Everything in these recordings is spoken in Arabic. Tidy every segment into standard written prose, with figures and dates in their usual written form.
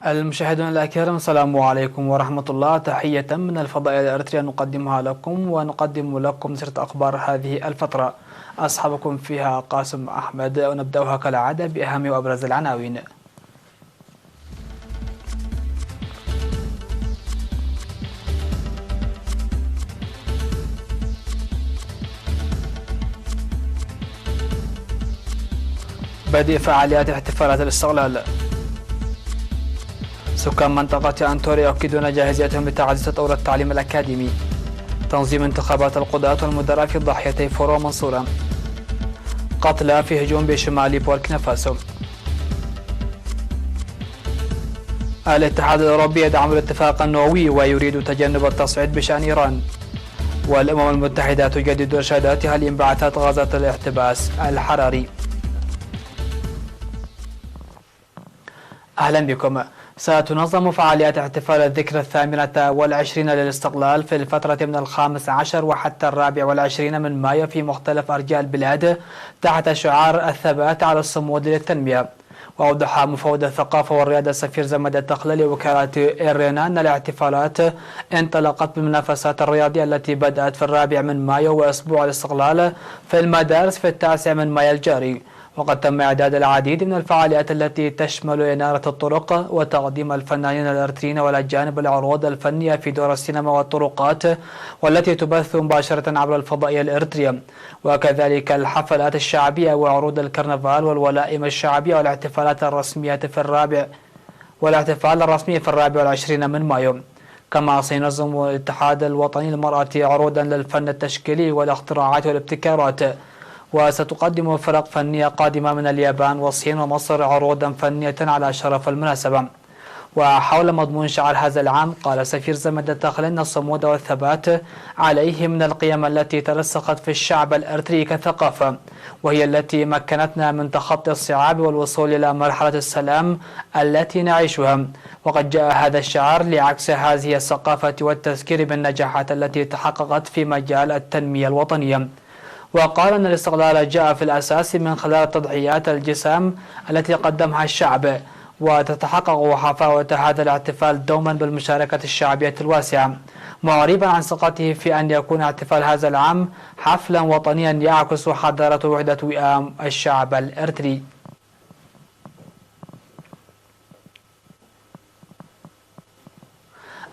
المشاهدون الأكارم، السلام عليكم ورحمة الله. تحية من الفضائية الإريترية نقدمها لكم، ونقدم لكم نشرة أخبار هذه الفترة. أصحابكم فيها قاسم أحمد، ونبدأها كالعادة بأهم وأبرز العناوين. بدء فعاليات احتفالات الاستقلال. سكان منطقة أنتوري يؤكدون جاهزيتهم لتعزيز تطور التعليم الأكاديمي. تنظيم انتخابات القضاة والمدراء في ضاحيتي فورو ومنصورة. قتلى في هجوم بشمال بوركينا فاسو. الاتحاد الأوروبي يدعم الاتفاق النووي ويريد تجنب التصعيد بشأن إيران. والأمم المتحدة تجدد إرشاداتها لانبعاثات غازات الاحتباس الحراري. أهلا بكم. ستنظم فعاليات احتفال الذكرى 28 للاستقلال في الفترة من 15 وحتى 24 من مايو في مختلف أرجاء البلاد تحت شعار الثبات على الصمود للتنمية. وأوضح مفوض الثقافة والرياضة السفير زمد الدخل لوكالة إيرينا أن الاحتفالات انطلقت بالمنافسات الرياضية التي بدأت في 4 من مايو وأسبوع الاستقلال في المدارس في 9 من مايو الجاري. وقد تم إعداد العديد من الفعاليات التي تشمل إنارة الطرق وتقديم الفنانين الإريتريين والأجانب العروض الفنية في دور السينما والطرقات والتي تبث مباشرة عبر الفضائية الإريترية، وكذلك الحفلات الشعبية وعروض الكرنفال والولائم الشعبية والاحتفالات الرسمية في والاحتفال الرسمي في 24 من مايو. كما سينظم الاتحاد الوطني للمرأة عروضا للفن التشكيلي والاختراعات والابتكارات، وستقدم فرق فنية قادمة من اليابان والصين ومصر عروضا فنية على شرف المناسبة. وحول مضمون شعار هذا العام قال سفير زمد الدخل أن الصمود والثبات عليه من القيم التي ترسخت في الشعب الإريتري كثقافة، وهي التي مكنتنا من تخطي الصعاب والوصول إلى مرحلة السلام التي نعيشها. وقد جاء هذا الشعار لعكس هذه الثقافة والتذكير بالنجاحات التي تحققت في مجال التنمية الوطنية. وقال أن الاستقلال جاء في الأساس من خلال تضحيات الجسام التي قدمها الشعب، وتتحقق حفاوة هذا الاحتفال دوما بالمشاركة الشعبية الواسعة، معربا عن ثقته في أن يكون احتفال هذا العام حفلا وطنيا يعكس حضارة وحدة وئام الشعب الإريتري.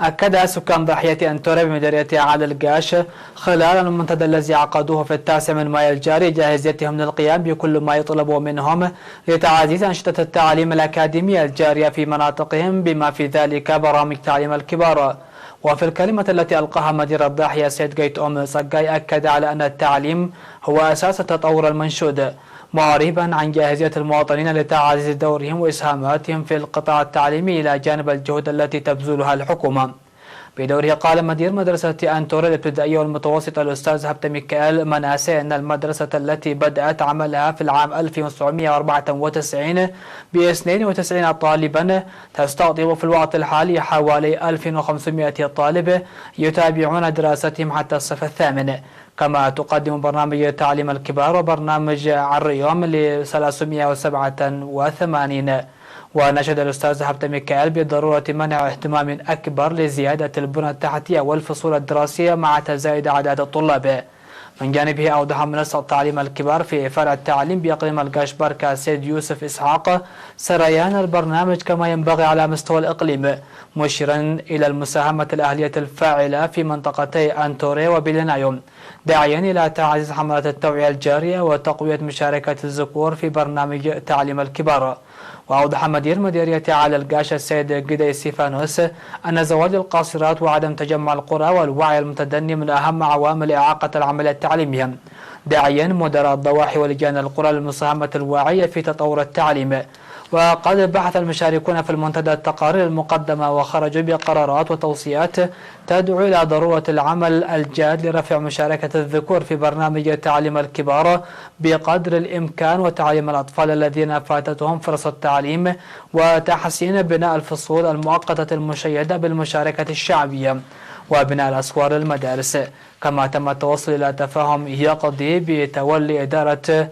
أكد سكان ضاحية أنتوري بمديرية عاد القاش خلال المنتدى الذي عقدوه في 9 من مايو الجاري جاهزيتهم للقيام بكل ما يطلب منهم لتعزيز أنشطة التعليم الأكاديمية الجارية في مناطقهم، بما في ذلك برامج تعليم الكبار. وفي الكلمة التي ألقاها مدير الضاحية سيد جيت صقاي أكد على أن التعليم هو أساس التطور المنشود، معربا عن جاهزية المواطنين لتعزيز دورهم وإسهاماتهم في القطاع التعليمي إلى جانب الجهود التي تبذلها الحكومة. بدوره قال مدير مدرسة أنتوري الابتدائية والمتوسطة الأستاذ هبت ميكائيل مناسي أن المدرسة التي بدأت عملها في العام 1994 ب 92 طالبا تستقطب في الوقت الحالي حوالي 1500 طالب يتابعون دراستهم حتى الصف الثامن. كما تقدم برنامج تعليم الكبار وبرنامج اليوم ل 387. ونشد الأستاذ هبت ميكائيل بضرورة منع اهتمام أكبر لزيادة البنى التحتية والفصول الدراسية مع تزايد أعداد الطلاب. من جانبه أوضح منسق تعليم الكبار في فرع التعليم بإقليم القاش بركة سيد يوسف إسحاق سريان البرنامج كما ينبغي على مستوى الإقليم، مشيرا إلى المساهمة الأهلية الفاعلة في منطقتي أنتوري وبيلينايو، داعيا إلى تعزيز حملات التوعية الجارية وتقوية مشاركة الذكور في برنامج تعليم الكبار. وأوضح مدير مديرية على القاش السيد قدي سيفانوس أن زواج القاصرات وعدم تجمع القرى والوعي المتدني من أهم عوامل إعاقة العملية التعليمية، داعيا مدراء الضواحي ولجان القرى للمساهمة الواعية في تطور التعليم. وقد بحث المشاركون في المنتدى التقارير المقدمة وخرجوا بقرارات وتوصيات تدعو إلى ضرورة العمل الجاد لرفع مشاركة الذكور في برنامج تعليم الكبار بقدر الإمكان، وتعليم الأطفال الذين فاتتهم فرص التعليم، وتحسين بناء الفصول المؤقتة المشيدة بالمشاركة الشعبية، وبناء الأسوار المدارس. كما تم التوصل إلى تفاهم يقضي بتولي إدارة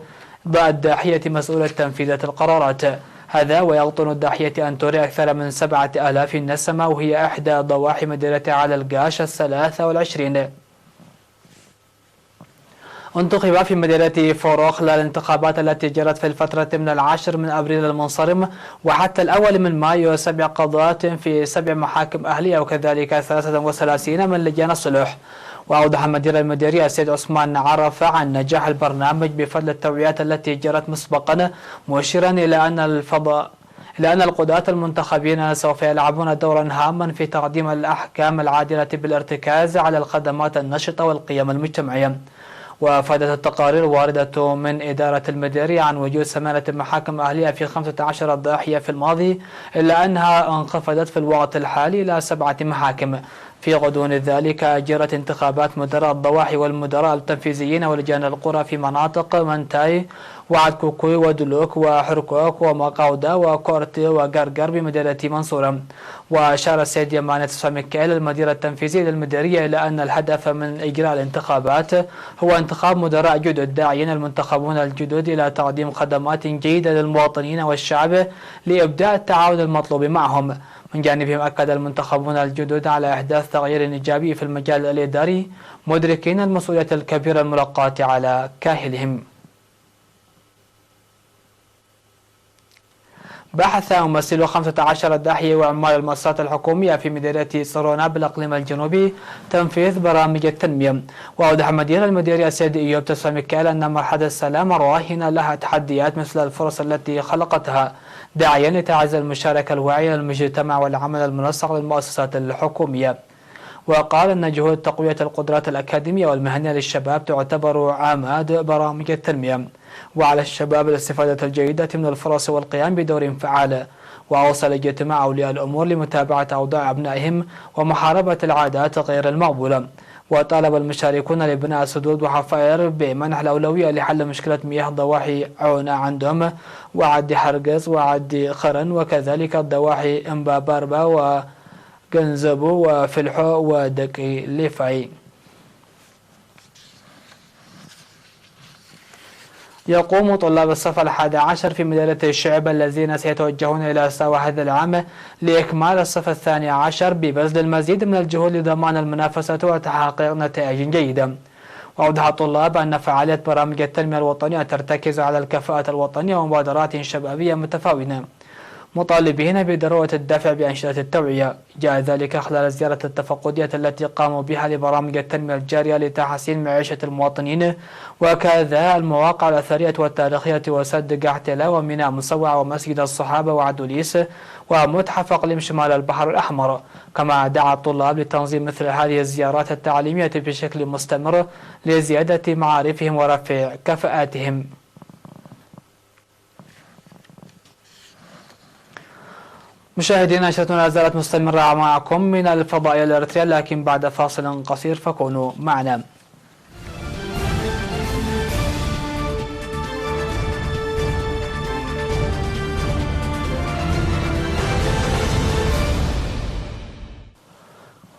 الداحية مسؤولة تنفيذ القرارات. هذا ويغطن الداحية أن تري أكثر من 7000 نسمة، وهي إحدى ضواحي مدينة على القاش 23. انتخب في مدينة فوروخ للانتخابات التي جرت في الفترة من 10 من أبريل المنصرم وحتى الأول من مايو 7 قضاة في 7 محاكم أهلية، وكذلك 33 من لجان الصلح. وأوضح مدير المديرية السيد عثمان عرفة عن نجاح البرنامج بفضل التوعيات التي جرت مسبقا، مشيرا إلى أن القضاة المنتخبين سوف يلعبون دورا هاما في تقديم الأحكام العادلة بالارتكاز على الخدمات النشطة والقيم المجتمعية. وافادت التقارير واردة من إدارة المديرية عن وجود 8 محاكم أهلية في 15 ضاحية في الماضي، إلا أنها انخفضت في الوقت الحالي إلى 7 محاكم. في غضون ذلك أجرت انتخابات مدراء الضواحي والمدراء التنفيذيين ولجان القرى في مناطق منتاي وعد كوكوي ودلوك وحركوك ومقاودة وكورتي وقرقر بمدينة منصورة. وأشار السيد يمانة ساميكيل المدير التنفيذي للمديرية إلى أن الهدف من إجراء الانتخابات هو انتخاب مدراء جدد داعين المنتخبون الجدد إلى تقديم خدمات جيدة للمواطنين والشعب لإبداء التعاون المطلوب معهم. من جانبهم أكد المنتخبون الجدد على إحداث تغيير إيجابي في المجال الإداري، مدركين المسؤولية الكبيرة الملقاة على كاهلهم. بحث ممثلو 15 داحية وعمال المؤسسات الحكومية في مديرية صرونا بالإقليم الجنوبي تنفيذ برامج التنمية. وأوضح مدير المديرية السيد إيوب تساميكال أن مرحلة السلام راهنة لها تحديات مثل الفرص التي خلقتها، داعيا لتعزيز المشاركة الواعية للمجتمع والعمل المنسق للمؤسسات الحكومية. وقال أن جهود تقوية القدرات الأكاديمية والمهنية للشباب تعتبر عماد برامج التنمية، وعلى الشباب الاستفادة الجيدة من الفرص والقيام بدور فعال. وأوصل اجتماع أولياء الأمور لمتابعة أوضاع أبنائهم ومحاربة العادات غير المقبولة. وطالب المشاركون لبناء سدود وحفائر بمنح الأولوية لحل مشكلة مياه ضواحي عونة عندهم وعد حرقز وعد خرن، وكذلك الضواحي امباباربا وقنزبو وفلحو ودقي ليفاي. يقوم طلاب الصف 11 في مدينة الشعب الذين سيتوجهون إلى سوا هذا العام لإكمال الصف 12 ببذل المزيد من الجهود لضمان المنافسة وتحقيق نتائج جيدة. وأوضح الطلاب أن فعالية برامج التنمية الوطنية ترتكز على الكفاءة الوطنية ومبادرات شبابية متفاوتة، مطالبين بضرورة الدفع بأنشطة التوعية. جاء ذلك خلال الزيارة التفقدية التي قاموا بها لبرامج التنمية الجارية لتحسين معيشة المواطنين، وكذا المواقع الأثرية والتاريخية وسد قحتلة وميناء مصوع ومسجد الصحابة وعدوليس ومتحف أقليم شمال البحر الأحمر. كما دعا الطلاب لتنظيم مثل هذه الزيارات التعليمية بشكل مستمر لزيادة معارفهم ورفع كفاءاتهم. مشاهدينا، نشرتنا لا زالت مستمرة معكم من الفضائية الإريترية، لكن بعد فاصل قصير فكونوا معنا.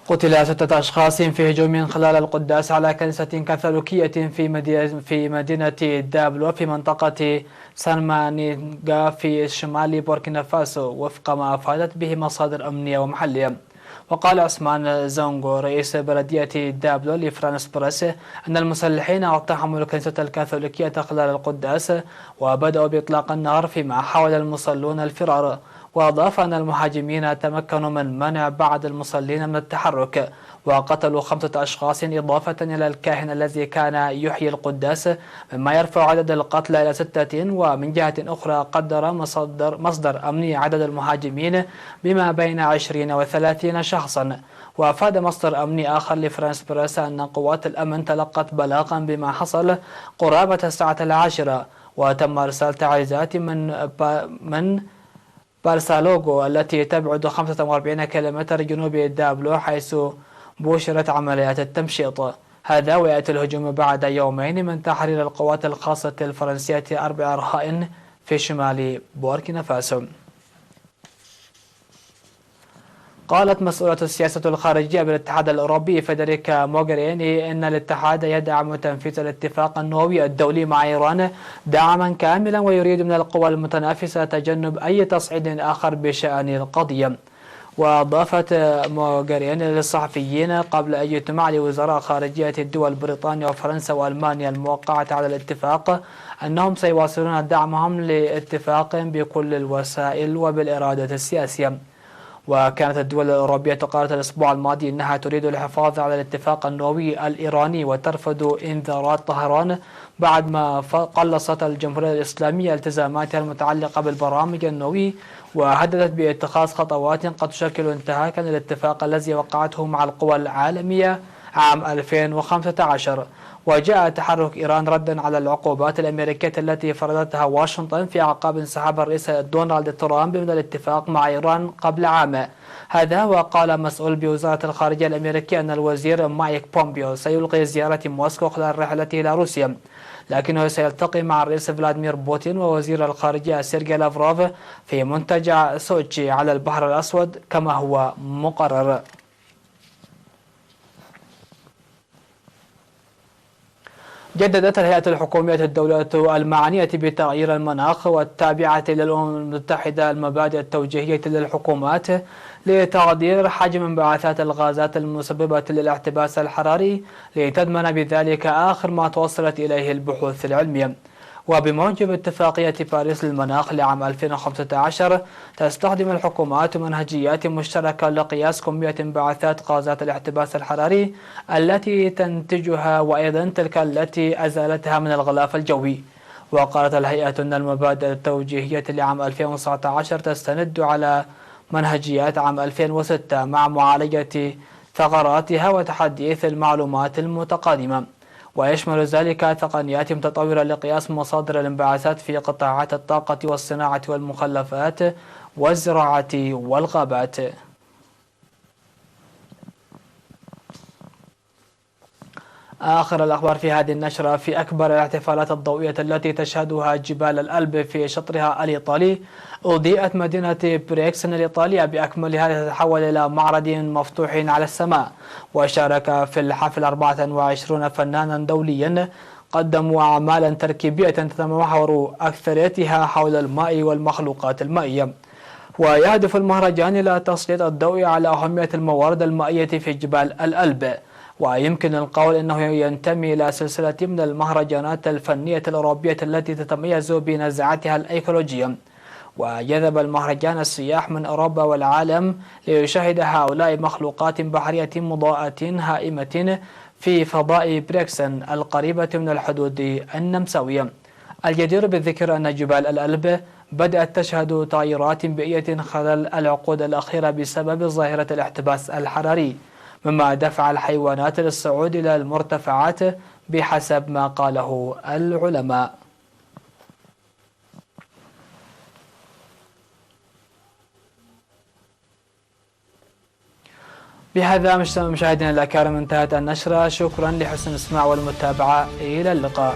قتل 6 أشخاص في هجوم خلال القداس على كنيسة كاثوليكية في مدينة دابلو في منطقة سانمانينغا في شمال بوركينا فاسو، وفق ما أفادت به مصادر أمنية ومحلية. وقال عثمان زونغو رئيس بلدية دابلو لفرانس بريس أن المسلحين اقتحموا الكنيسة الكاثوليكية خلال القداس وبدأوا بإطلاق النار فيما حاول المصلون الفرار. وأضاف أن المهاجمين تمكنوا من منع بعض المصلين من التحرك وقتلوا 5 أشخاص إضافة إلى الكاهن الذي كان يحيي القداس، مما يرفع عدد القتلى إلى 6. ومن جهة أخرى قدر مصدر أمني عدد المهاجمين بما بين 20 و30 شخصا. وأفاد مصدر أمني آخر لفرانس بريس أن قوات الأمن تلقت بلاغا بما حصل قرابة الساعة 10، وتم إرسال تعزيزات من بارسالوغو التي تبعد 45 كيلومتر جنوب دابلو، حيث بوشرت عمليات التمشيط. هذا ويأتي الهجوم بعد يومين من تحرير القوات الخاصة الفرنسية 4 رهائن في شمال بوركينا فاسو. قالت مسؤولة السياسة الخارجية بالاتحاد الأوروبي فيدريكا موغريني إن الاتحاد يدعم تنفيذ الاتفاق النووي الدولي مع إيران دعما كاملا، ويريد من القوى المتنافسة تجنب أي تصعيد آخر بشأن القضية. وأضافت موغريني للصحفيين قبل أن يجتمع لوزراء خارجية الدول بريطانيا وفرنسا وألمانيا الموقعة على الاتفاق أنهم سيواصلون دعمهم لاتفاق بكل الوسائل وبالإرادة السياسية. وكانت الدول الأوروبية قالت الأسبوع الماضي أنها تريد الحفاظ على الاتفاق النووي الإيراني وترفض إنذارات طهران بعدما قلصت الجمهورية الإسلامية التزاماتها المتعلقة بالبرامج النووي، وهددت باتخاذ خطوات قد تشكل انتهاكا للاتفاق الذي وقعته مع القوى العالمية عام 2015. وجاء تحرك إيران ردا على العقوبات الأمريكية التي فرضتها واشنطن في أعقاب انسحاب الرئيس دونالد ترامب من الاتفاق مع إيران قبل عام. هذا وقال مسؤول بوزارة الخارجية الأمريكية أن الوزير مايك بومبيو سيلقي زيارة موسكو خلال رحلته إلى روسيا، لكنه سيلتقي مع الرئيس فلاديمير بوتين ووزير الخارجية سيرجي لافروف في منتجع سوتشي على البحر الأسود كما هو مقرر. جددت الهيئة الحكومية الدولة المعنية بتغيير المناخ والتابعة للأمم المتحدة المبادئ التوجيهية للحكومات لتقدير حجم انبعاثات الغازات المسببة للاحتباس الحراري، لتضمن بذلك آخر ما توصلت إليه البحوث العلمية. وبموجب اتفاقية باريس للمناخ لعام 2015 تستخدم الحكومات منهجيات مشتركة لقياس كمية انبعاثات غازات الاحتباس الحراري التي تنتجها وأيضا تلك التي أزالتها من الغلاف الجوي. وقالت الهيئة أن المبادئ التوجيهية لعام 2019 تستند على منهجيات عام 2006 مع معالجة ثغراتها وتحديث المعلومات المتقدمة، ويشمل ذلك تقنيات متطورة لقياس مصادر الانبعاثات في قطاعات الطاقة والصناعة والمخلفات والزراعة والغابات. آخر الأخبار في هذه النشرة: في أكبر الاحتفالات الضوئية التي تشهدها جبال الألب في شطرها الإيطالي، أضيئت مدينة بريكسن الإيطالية بأكملها لتتحول إلى معرض مفتوح على السماء. وشارك في الحفل 24 فنانا دوليا قدموا أعمالا تركيبية تتمحور أكثريتها حول الماء والمخلوقات المائية. ويهدف المهرجان إلى تسليط الضوء على أهمية الموارد المائية في جبال الألب، ويمكن القول أنه ينتمي إلى سلسلة من المهرجانات الفنية الأوروبية التي تتميز بنزعتها الأيكولوجية. وجذب المهرجان السياح من أوروبا والعالم ليشاهد هؤلاء مخلوقات بحرية مضاءة هائمة في فضاء بريكسن القريبة من الحدود النمساوية. الجدير بالذكر أن جبال الألب بدأت تشهد تغيرات بيئية خلال العقود الأخيرة بسبب ظاهرة الاحتباس الحراري، مما دفع الحيوانات للصعود إلى المرتفعات بحسب ما قاله العلماء. بهذا مشاهدينا الأكارم انتهت النشرة. شكرا لحسن الإسماع والمتابعة، إلى اللقاء.